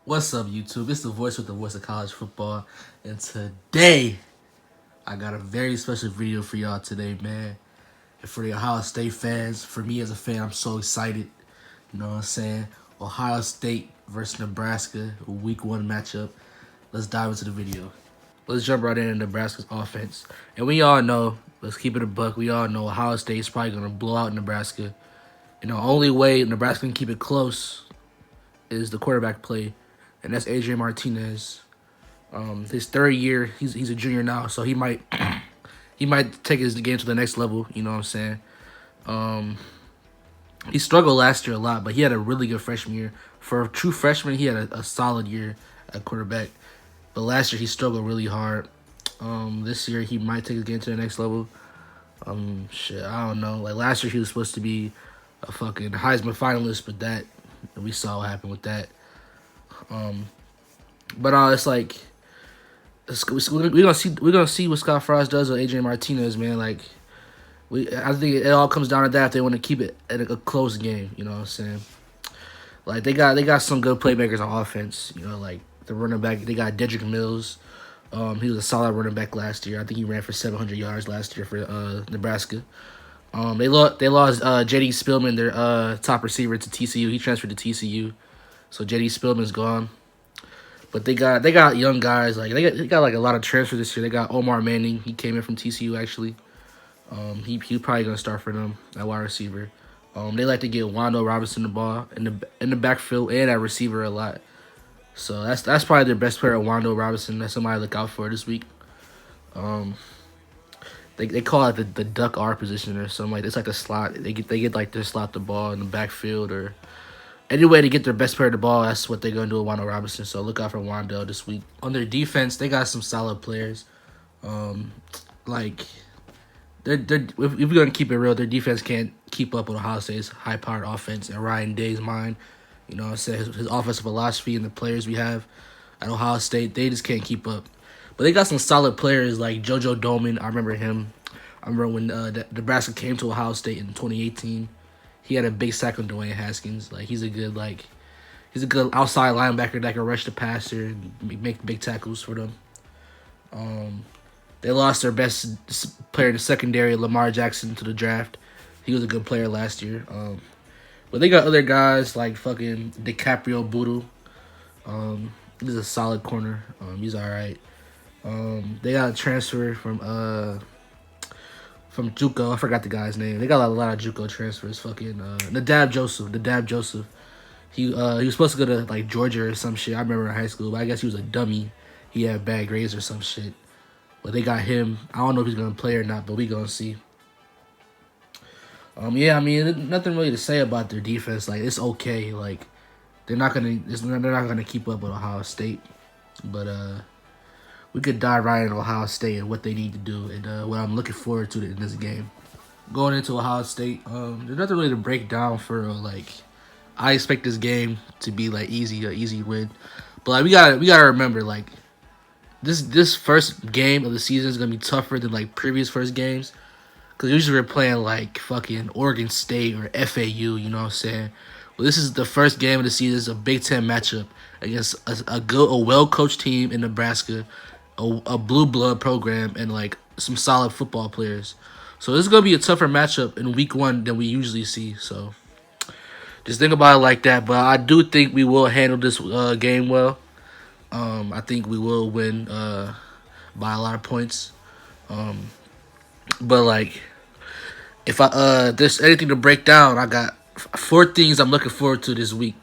What's up, YouTube? It's the voice with the voice of college football, and today I got a very special video for y'all today, man. And for the Ohio State fans, for me as a fan, I'm so excited. You know what I'm saying? Ohio State versus Nebraska, Week 1 matchup. Let's dive into the video. Let's jump right into Nebraska's offense. And we all know, let's keep it a buck. We all know Ohio State's probably gonna blow out Nebraska. And the only way Nebraska can keep it close is the quarterback play, and that's Adrian Martinez. His third year, he's a junior now, so he might he might take his game to the next level. You know what I'm saying? He struggled last year a lot, but he had a really good freshman year. For a true freshman, he had a solid year at quarterback. But last year he struggled really hard. This year he might take his game to the next level. I don't know. Like last year he was supposed to be a fucking Heisman finalist, but that we saw what happened with that. But it's like we're gonna see what Scott Frost does with Adrian Martinez, man. Like I think it all comes down to that if they want to keep it at a close game. You know what I'm saying? Like they got some good playmakers on offense. You know, like the running back, they got Dedrick Mills. He was a solid running back last year. I think he ran for 700 yards last year for Nebraska. They lost J.D. Spillman, their top receiver, to TCU. He transferred to TCU, so J.D. Spillman's gone. But they got young guys, like they got like a lot of transfers this year. They got Omar Manning. He came in from TCU actually. He probably gonna start for them at wide receiver. They like to get Wando Robinson the ball in the backfield and at receiver a lot. So that's probably their best player, Wando Robinson. That's somebody to look out for this week. They call it the duck R position or something like that. It's like the slot. They get like their slot the ball in the backfield or any way to get their best player the ball. That's what they're gonna do with Wando Robinson. So look out for Wando this week. On their defense, they got some solid players. Like they're if we're gonna keep it real, their defense can't keep up with Ohio State's high-powered offense and Ryan Day's mind. You know what I'm saying? His offensive philosophy and the players we have at Ohio State, they just can't keep up. But they got some solid players like JoJo Doman. I remember him. I remember when Nebraska came to Ohio State in 2018. He had a big sack on Dwayne Haskins. Like he's a good outside linebacker that can rush the passer and make big tackles for them. They lost their best player in the secondary, Lamar Jackson, to the draft. He was a good player last year. But they got other guys like fucking DiCaprio Boodle. He's a solid corner. He's all right. They got a transfer from JUCO. I forgot the guy's name. They got a lot of JUCO transfers. Fucking Nadab Joseph. He was supposed to go to like Georgia or some shit. I remember in high school, but I guess he was a dummy. He had bad grades or some shit. But they got him. I don't know if he's gonna play or not, but we gonna see. Yeah, I mean, nothing really to say about their defense. Like it's okay. Like they're not gonna keep up with Ohio State, but we could dive right into Ohio State and what they need to do and what I'm looking forward to in this game. Going into Ohio State, there's nothing really to break down for like. I expect this game to be like an easy win, but like we gotta remember like this first game of the season is gonna be tougher than like previous first games. Because usually we're playing like fucking Oregon State or FAU, you know what I'm saying? Well, this is the first game of the season. It's a Big Ten matchup against a well-coached team in Nebraska, a blue blood program, and like some solid football players. So this is going to be a tougher matchup in Week 1 than we usually see. So just think about it like that. But I do think we will handle this game well. I think we will win by a lot of points. But like, if there's anything to break down, I got 4 things I'm looking forward to this week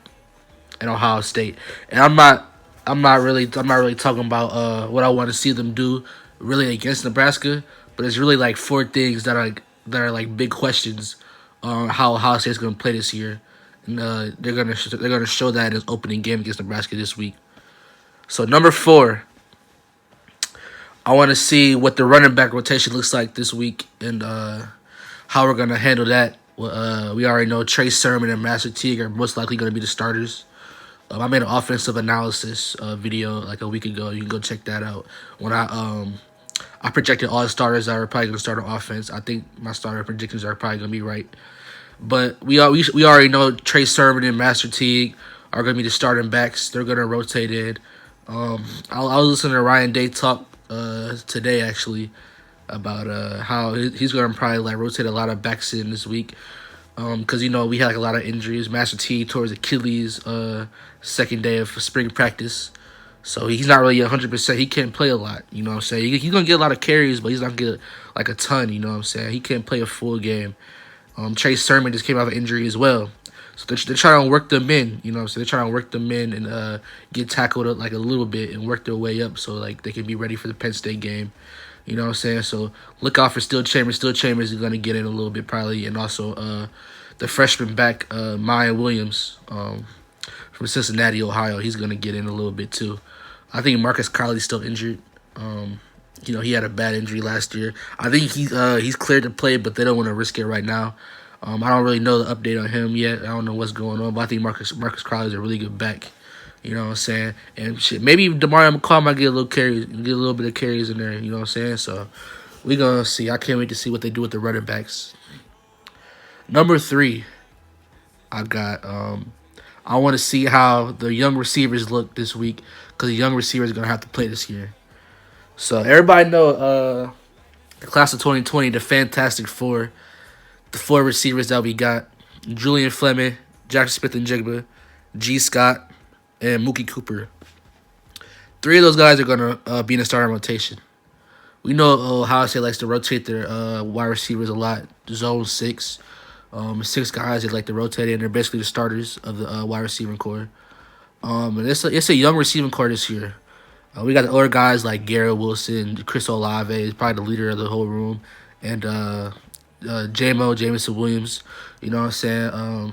in Ohio State, and I'm not really talking about what I want to see them do really against Nebraska, but it's really like 4 things that are like big questions on how Ohio State's gonna play this year, and they're gonna show that in his opening game against Nebraska this week. So number 4. I want to see what the running back rotation looks like this week and how we're going to handle that. We already know Trey Sermon and Master Teague are most likely going to be the starters. I made an offensive analysis video like a week ago. You can go check that out. When I projected all the starters that are probably going to start on offense. I think my starter predictions are probably going to be right. But we already know Trey Sermon and Master Teague are going to be the starting backs. They're going to rotate in. I was listening to Ryan Day talk today actually about how he's going to probably like rotate a lot of backs in this week. Because we had like a lot of injuries. Master T towards Achilles second day of spring practice. So he's not really 100%. He can't play a lot, you know what I'm saying? He's going to get a lot of carries, but he's not going to get like a ton, you know what I'm saying? He can't play a full game. Chase Sermon just came out of injury as well. So they're trying to work them in, you know what I'm saying? They're trying to work them in and get tackled like a little bit and work their way up so like they can be ready for the Penn State game. You know what I'm saying? So look out for Still Chambers. Still Chambers is going to get in a little bit probably. And also the freshman back, Maya Williams from Cincinnati, Ohio. He's going to get in a little bit too. I think Marcus Crowley's still injured. He had a bad injury last year. I think he's cleared to play, but they don't want to risk it right now. I don't really know the update on him yet. I don't know what's going on, but I think Marcus Crowley is a really good back. You know what I'm saying? And shit, maybe Demario McCall might get a little bit of carries in there. You know what I'm saying? So we're gonna see. I can't wait to see what they do with the running backs. Number 3, I got. I want to see how the young receivers look this week because the young receivers are gonna have to play this year. So everybody know the class of 2020, the Fantastic Four, the 4 receivers that we got: Julian Fleming, Jackson Smith-Njigba, G. Scott, and Mookie Cooper. 3 of those guys are going to be in the starting rotation. We know Ohio State likes to rotate their wide receivers a lot. Zone 6. 6 guys they like to rotate in. They're basically the starters of the wide receiving core. And it's a young receiving core this year. We got the older guys like Garrett Wilson, Chris Olave is probably the leader of the whole room, and Jameson Williams. You know what I'm saying?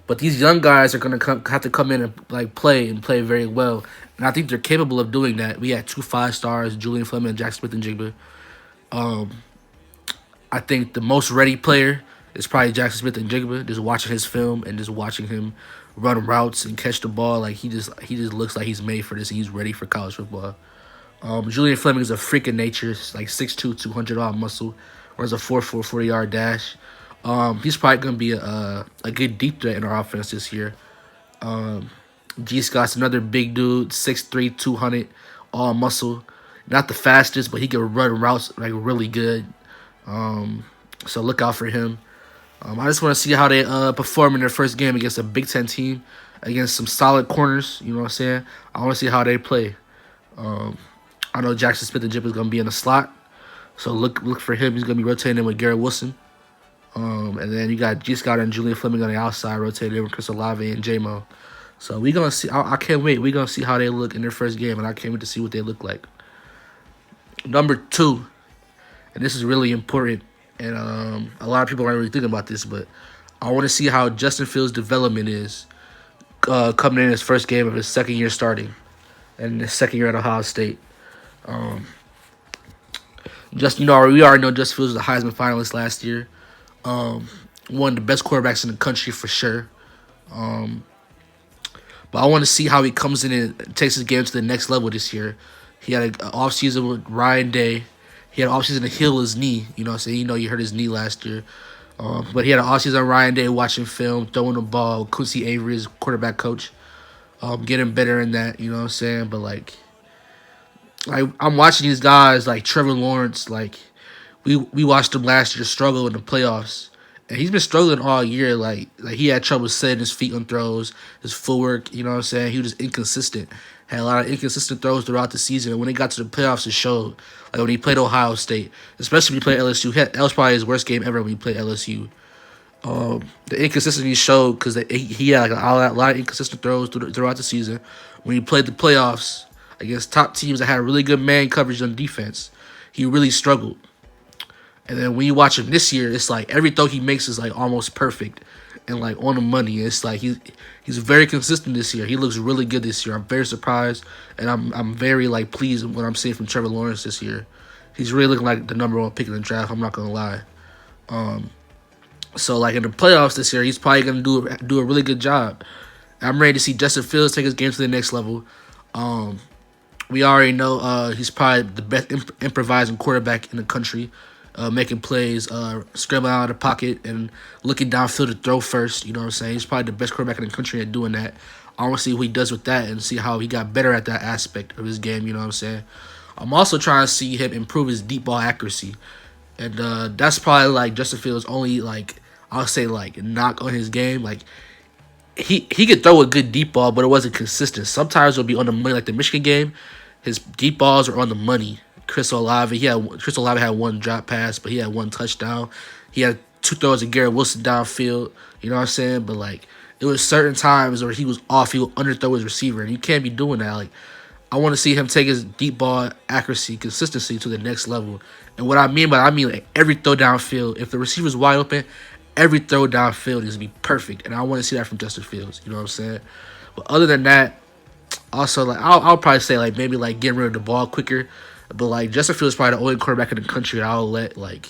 But these young guys are gonna have to come in and like play very well, and I think they're capable of doing that. We had 2 5-stars, Julian Fleming and Jackson Smith-Njigba. I think the most ready player is probably Jackson Smith-Njigba. Just watching his film and just watching him run routes and catch the ball, like he just looks like he's made for this and he's ready for college football. Julian Fleming is a freak of nature. It's like 6'2", 200 odd muscle. Runs a 4.4 40-yard dash. He's probably going to be a good deep threat in our offense this year. G. Scott's another big dude, 6'3", 200, all muscle. Not the fastest, but he can run routes like really good. So look out for him. I just want to see how they perform in their first game against a Big Ten team, against some solid corners. You know what I'm saying? I want to see how they play. I know Jackson Smith-Njigba is going to be in the slot, so look for him. He's going to be rotating in with Garrett Wilson. And then you got G. Scott and Julian Fleming on the outside, rotated in with Chris Olave and J-Mo. So we're going to see. I can't wait. We're going to see how they look in their first game, and I can't wait to see what they look like. Number 2, and this is really important, and a lot of people aren't really thinking about this, but I want to see how Justin Fields' development is coming in his first game of his second year starting and his second year at Ohio State. We already know Justin Fields was a Heisman finalist last year. One of the best quarterbacks in the country for sure. But I want to see how he comes in and takes his game to the next level this year. He had an offseason with Ryan Day. He had an offseason to heal his knee. You know what I'm saying? He hurt his knee last year. But he had an offseason on Ryan Day, watching film, throwing the ball. Quincy Avery, his quarterback coach, getting better in that. You know what I'm saying? But like I'm watching these guys like Trevor Lawrence. Like we watched him last year struggle in the playoffs, and he's been struggling all year. Like he had trouble setting his feet on throws, his footwork. You know what I'm saying? He was just inconsistent. Had a lot of inconsistent throws throughout the season, and when he got to the playoffs, it showed. Like when he played Ohio State, especially when he played LSU, that was probably his worst game ever when he played LSU. The inconsistency showed because he had like a lot of inconsistent throws throughout the season. When he played the playoffs against top teams that had really good man coverage on defense, he really struggled. And then when you watch him this year, it's like every throw he makes is like almost perfect and like on the money. It's like he's very consistent this year. He looks really good this year. I'm very surprised, and I'm very like pleased with what I'm seeing from Trevor Lawrence this year. He's really looking like the number 1 pick in the draft. I'm not gonna lie. So like in the playoffs this year, he's probably gonna do a really good job. I'm ready to see Justin Fields take his game to the next level. We already know he's probably the best improvising quarterback in the country. Making plays, scrambling out of the pocket, and looking downfield to throw first. You know what I'm saying? He's probably the best quarterback in the country at doing that. I want to see what he does with that and see how he got better at that aspect of his game. You know what I'm saying? I'm also trying to see him improve his deep ball accuracy, and that's probably like Justin Fields' only like I'll say like knock on his game. Like he could throw a good deep ball, but it wasn't consistent. Sometimes it'll be on the money, like the Michigan game. His deep balls are on the money. Chris Olave had one drop pass, but he had one touchdown. He had two throws to Garrett Wilson downfield. You know what I'm saying? But like it was certain times where he was off. He would underthrow his receiver, and you can't be doing that. Like I want to see him take his deep ball accuracy, consistency to the next level. And what I mean by that, I mean like every throw downfield. If the receiver's wide open, every throw downfield is to be perfect. And I want to see that from Justin Fields. You know what I'm saying? But other than that, also like I'll probably say like maybe like getting rid of the ball quicker. But like Justin Fields is probably the only quarterback in the country that I'll let like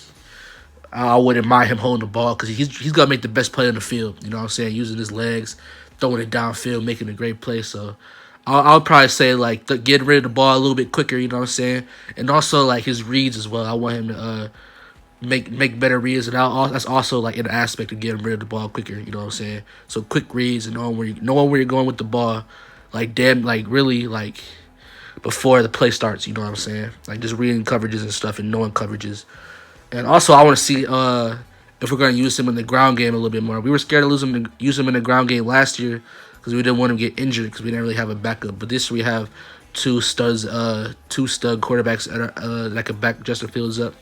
I wouldn't mind him holding the ball because he's gonna make the best play on the field. You know what I'm saying? Using his legs, throwing it downfield, making a great play. So I'll probably say like getting rid of the ball a little bit quicker. You know what I'm saying? And also like his reads as well. I want him to make better reads, and that's also like an aspect of getting rid of the ball quicker. You know what I'm saying? So quick reads and knowing where you're going with the ball, like damn, like really like before the play starts. You know what I'm saying? Like just reading coverages and stuff and knowing coverages. And also, I want to see if we're going to use him in the ground game a little bit more. We were scared to use him in the ground game last year because we didn't want him to get injured because we didn't really have a backup. But this year we have two stud quarterbacks that can back Justin Fields up.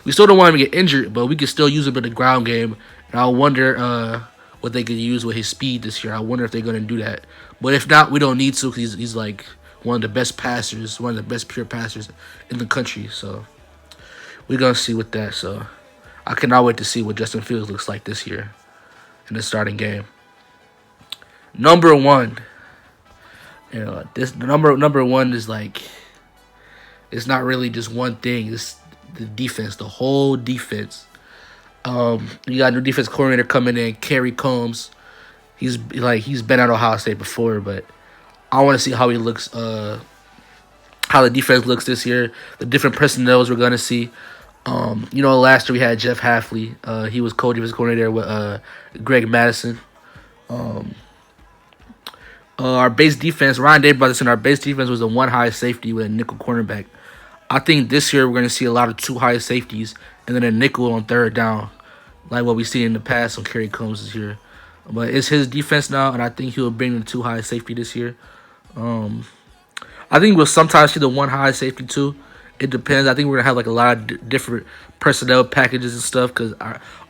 We still don't want him to get injured, but we can still use him in the ground game. And I wonder what they could use with his speed this year. I wonder if they're going to do that. But if not, we don't need to because he's like one of the best passers, one of the best pure passers in the country. So we're going to see with that. So I cannot wait to see what Justin Fields looks like this year in the starting game. Number one. You know, this number one is like it's not really just one thing. It's the defense, the whole defense. You got a new defense coordinator coming in, Kerry Combs. He's been at Ohio State before, but I want to see how he looks. How the defense looks this year. The different personnels we're gonna see. Last year we had Jeff Hafley. He was co-defense coordinator with Greg Madison. Our base defense, Ryan Day brought us in. Our base defense was a one high safety with a nickel cornerback. I think this year we're going to see a lot of two high safeties and then a nickel on third down, like what we see in the past when Kerry Combs is here. But it's his defense now, and I think he'll bring the two high safety this year. I think we'll sometimes see the one high safety too. It depends. I think we're gonna have like a lot of different personnel packages and stuff because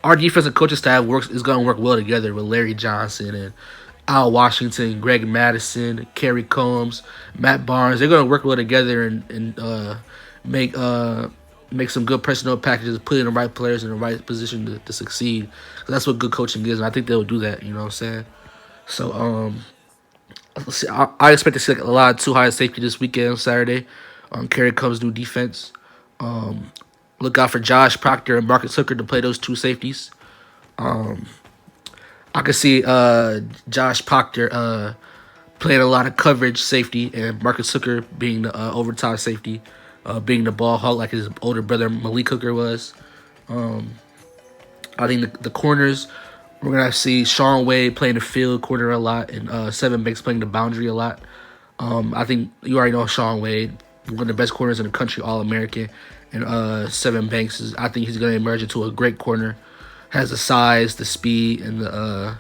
our defensive coaching staff is gonna work well together with Larry Johnson and Al Washington, Greg Madison, Kerry Combs, Matt Barnes. They're gonna work well together and make some good personnel packages, put in the right players in the right position to succeed. That's what good coaching is, and I think they'll do that. You know what I'm saying? So let's see, I expect to see like a lot of two high safety this weekend on Saturday. Kerry Combs' new defense. Look out for Josh Proctor and Marcus Hooker to play those two safeties. I could see Josh Proctor playing a lot of coverage safety and Marcus Hooker being the overtime safety, being the ball hawk like his older brother Malik Hooker was. I think the corners, we're going to see Sean Wade playing the field corner a lot and Seven Banks playing the boundary a lot. I think you already know Sean Wade, one of the best corners in the country, All-American. And Seven Banks, I think he's going to emerge into a great corner. Has the size, the speed, and the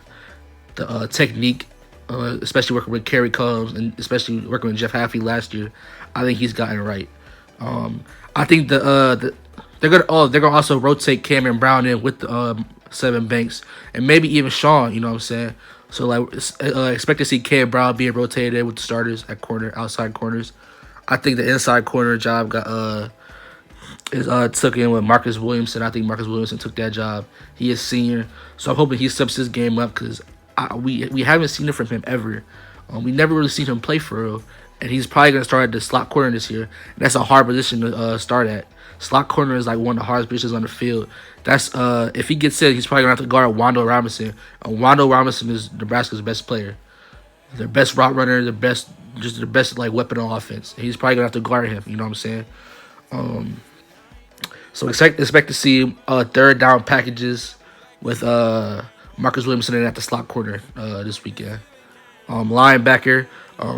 technique, especially working with Kerry Combs and especially working with Jeff Hafley last year. I think he's gotten it right. I think they're gonna also rotate Cameron Brown in with the Seven Banks and maybe even Sean. You know what I'm saying? So like expect to see Cameron Brown being rotated in with the starters at outside corners. I think the inside corner job took in with Marcus Williamson. I think Marcus Williamson took that job. He is senior, so I'm hoping he steps his game up because we haven't seen it from him ever. We never really seen him play for real, and he's probably gonna start at the slot corner this year. And that's a hard position to start at. Slot corner is like one of the hardest positions on the field. That's if he gets in, he's probably gonna have to guard Wando Robinson. Wando Robinson is Nebraska's best player, their best route runner, the best like weapon on offense. He's probably gonna have to guard him. You know what I'm saying? So expect to see third down packages with Marcus Williamson in at the slot corner this weekend. Linebacker.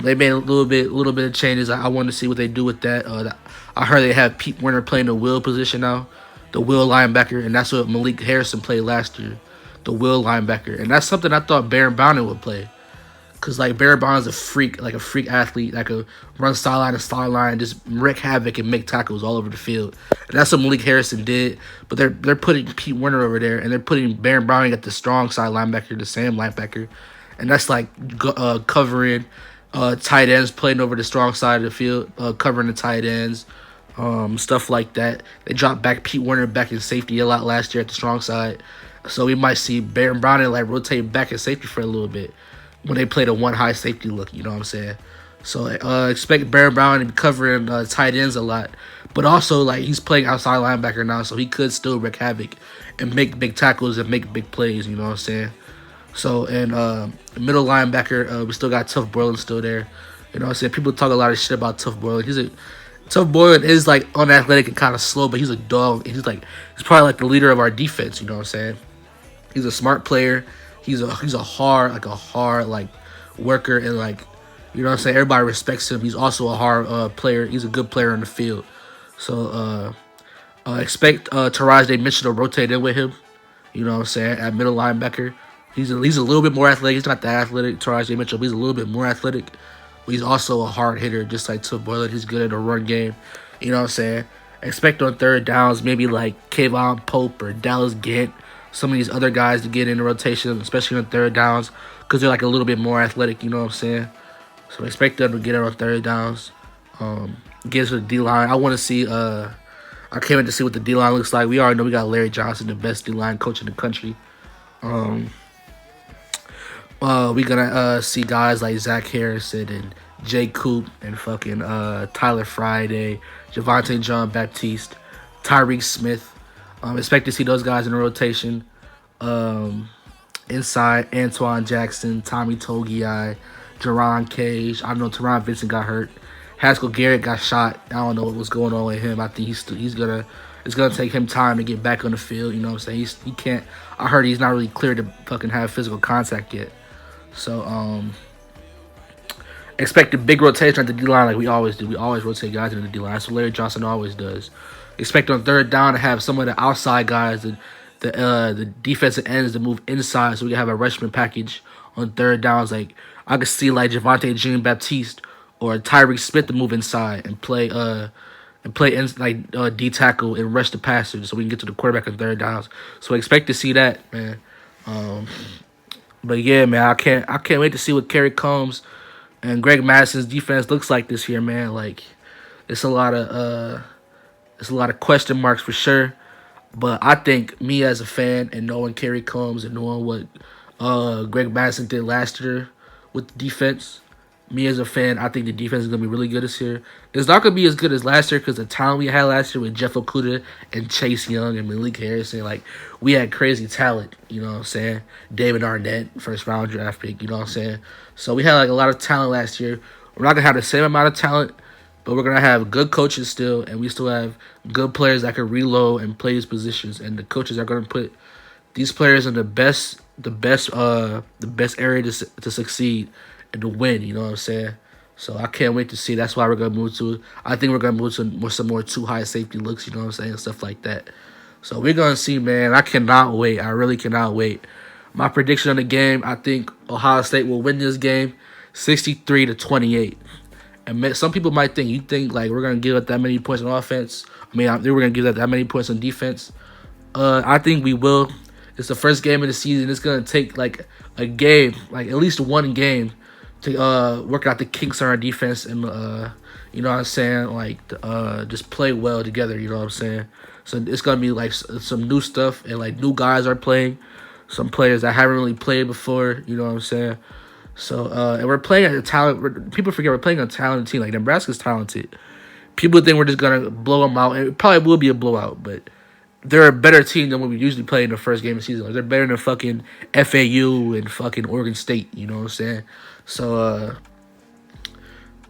They made a little bit of changes. I want to see what they do with that. I heard they have Pete Werner playing the will position now, the will linebacker, and that's what Malik Harrison played last year, the will linebacker, and that's something I thought Baron Browning would play. Cause like Barry Bonds a freak, like a freak athlete that could run sideline to sideline, just wreak havoc and make tackles all over the field. And that's what Malik Harrison did. But they're putting Pete Werner over there, and they're putting Baron Browning at the strong side linebacker, the Sam linebacker, and that's like covering tight ends, playing over the strong side of the field, covering the tight ends, stuff like that. They dropped back Pete Werner back in safety a lot last year at the strong side, so we might see Baron Browning like rotate back in safety for a little bit when they play the one high safety look, you know what I'm saying? So expect Baron Brown to be covering tight ends a lot. But also, like, he's playing outside linebacker now, so he could still wreak havoc and make big tackles and make big plays, you know what I'm saying? So, and middle linebacker, we still got Tough Borland still there. You know what I'm saying? People talk a lot of shit about Tough Borland. Tough Borland is, like, unathletic and kind of slow, but he's a dog. He's probably, like, the leader of our defense, you know what I'm saying? He's a smart player. He's a hard worker, and like, you know what I'm saying, everybody respects him. He's also a hard player. He's a good player on the field. So expect Taraji Mitchell to rotate in with him. You know what I'm saying, at middle linebacker. He's a little bit more athletic. He's not that athletic, Taraji Mitchell, but he's a little bit more athletic. But he's also a hard hitter, just like Tip Boylan. He's good at the run game. You know what I'm saying? Expect on third downs, maybe like Kayvon Pope or Dallas Gant, some of these other guys to get in the rotation, especially on third downs, because they're like a little bit more athletic, you know what I'm saying? So expect them to get it on third downs. Get to the D-line. I want to see, I can't wait to see what the D-line looks like. We already know we got Larry Johnson, the best D-line coach in the country. We're going to see guys like Zach Harrison and Jay Coop and fucking Tyler Friday, Javonte John Baptiste, Tyreek Smith. Expect to see those guys in the rotation. Inside, Antoine Jackson, Tommy Togiai, Jerron Cage. I know Teron Vincent got hurt. Haskell Garrett got shot. I don't know what was going on with him. I think it's gonna take him time to get back on the field. You know what I'm saying? He can't. I heard he's not really clear to fucking have physical contact yet. So expect a big rotation at the D-line like we always do. We always rotate guys into the D-line. That's what Larry Johnson always does. Expect on third down to have some of the outside guys, the defensive ends to move inside, so we can have a rushman package on third downs. Like I could see like Javonte Jean Baptiste or Tyreek Smith to move inside and play D tackle and rush the passer, so we can get to the quarterback on third downs. So expect to see that, man. But yeah, man, I can't wait to see what Kerry Combs and Greg Madison's defense looks like this year, man. Like it's a lot of question marks for sure. But I think me as a fan and knowing Kerry Combs and knowing what Greg Madison did last year with the defense, me as a fan, I think the defense is going to be really good this year. It's not going to be as good as last year because the talent we had last year with Jeff Okudah and Chase Young and Malik Harrison, like, we had crazy talent, you know what I'm saying? David Arnett, first round draft pick, you know what I'm saying? So we had, like, a lot of talent last year. We're not going to have the same amount of talent, but we're going to have good coaches still, and we still have good players that can reload and play these positions, and the coaches are going to put these players in the best area to succeed and to win, you know what I'm saying? So I can't wait to see. That's why we're going to move to, I think we're going to move to some more too high safety looks, you know what I'm saying, and stuff like that. So we're going to see, man. I cannot wait. I really cannot wait. My prediction on the game, I think Ohio State will win this game 63-28. And some people might think, you think like we're going to give up that many points on offense? I mean, we're going to give up that many points on defense. I think we will. It's the first game of the season. It's going to take like a game, like at least one game, to work out the kinks on our defense and, you know what I'm saying, like just play well together, you know what I'm saying? So it's going to be like some new stuff, and like new guys are playing, some players that haven't really played before, you know what I'm saying? So, and we're playing at a talent, people forget we're playing a talented team, like Nebraska's talented. People think we're just going to blow them out, and it probably will be a blowout, but they're a better team than what we usually play in the first game of the season. Like, they're better than fucking FAU and fucking Oregon State, you know what I'm saying? So,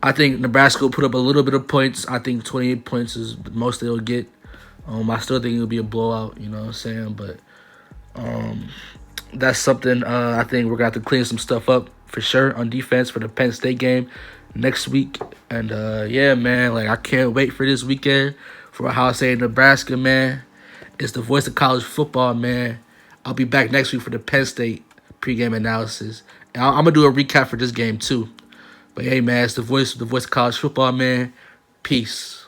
I think Nebraska will put up a little bit of points. I think 28 points is the most they'll get. I still think it'll be a blowout, you know what I'm saying? But that's something I think we're going to have to clean some stuff up for sure on defense for the Penn State game next week. And yeah, man, like I can't wait for this weekend for Ohio State and Nebraska, man. It's the voice of college football, man. I'll be back next week for the Penn State pregame analysis. And I'm gonna do a recap for this game too. But hey, man, it's the voice of college football, man. Peace.